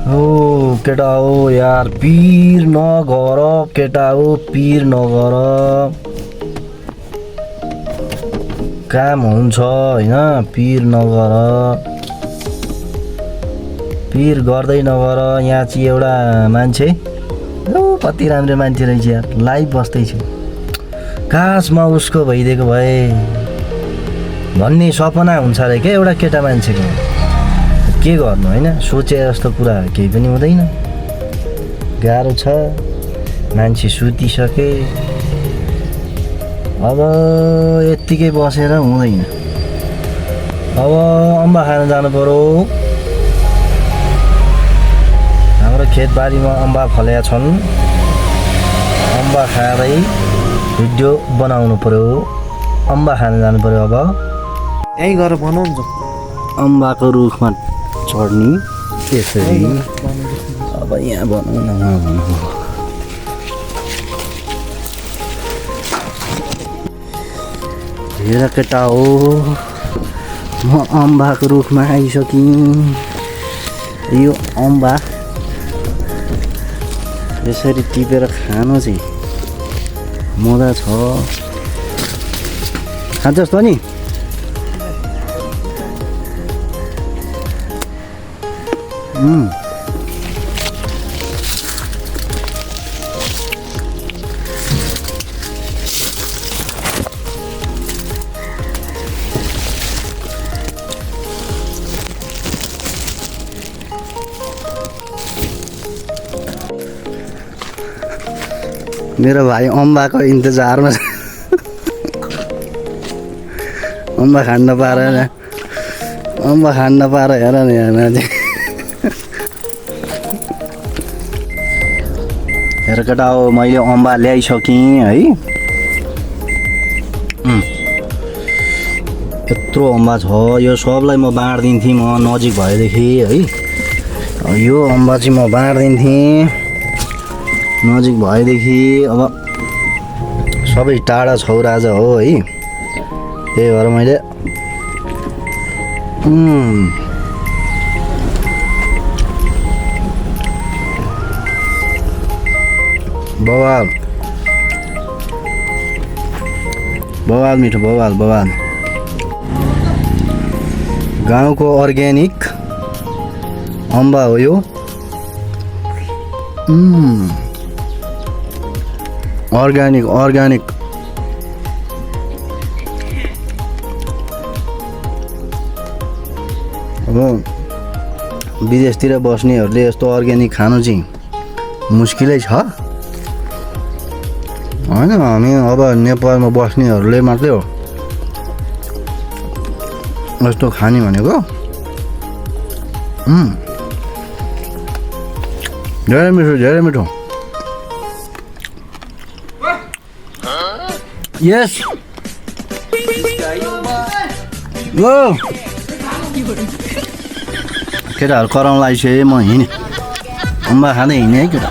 हो केटा हो यार, पिर नगर केटा हो, पिर नगर। काम हुन्छ होइन, पिर नगर, पिर गर्दै नगर। यहाँ चाहिँ एउटा मान्छे, कति राम्रो मान्छे रहेछ यार, लाइभ बस्दैछ। काशमा उसको भइदिएको भए भन्ने सपना हुन्छ अरे क्या एउटा केटा मान्छेको। के गर्नु होइन, सोचे जस्तो कुरा केही पनि हुँदैन। गाह्रो छ, मान्छे सुतिसके, अब यत्तिकै बसेर हुँदैन। अब अम्बा खान जानु पर्यो। हाम्रो खेतबारीमा अम्बा फलेका छन्, अम्बा खाँदै भिडियो बनाउनु पर्यो। अम्बा खान जानु पर्यो। अब यहीँ गएर बनाउँछ अम्बाको रुखमा चढ्ने त्यसरी। अब यहाँ बनाउन हेर केटा हो, म अम्बाको रुखमा आइसकेँ। यो अम्बा यसरी टिपेर खानु चाहिँ मजा छ। खान्छस् त नि? मेरो भाइ अम्बाको इन्तजारमा छ। अम्बा खान पाएर, अम्बा खान पाएर हेर न यहाँ मान्छे। हेर केटा हो, मैले अम्बा ल्याइसकेँ है। यत्रो अम्बा छ, यो सबलाई म बाँडिदिन्थेँ म नजिक भएदेखि है। यो अम्बा चाहिँ म बाँडिदिन्थेँ नजिक भएदेखि। अब सबै टाढा छौ राजा हो है, त्यही भएर मैले बवाल बवाल मिठो, बवाल बवाल। गाउँको अर्ग्यानिक अम्बा हो यो। Organic organic. अब विदेशतिर बस्नेहरूले यस्तो अर्ग्यानिक खानु चाहिँ मुस्किलै छ होइन। हामी अब नेपालमा बस्नेहरूले मात्रै हो यस्तो खाने भनेको। धेरै मिठो, धेरै मिठो। यस गो केटाहरू कराउन लाग्छ। म हिँडेँ, अम्बा खाँदै हिँडेँ है केटा।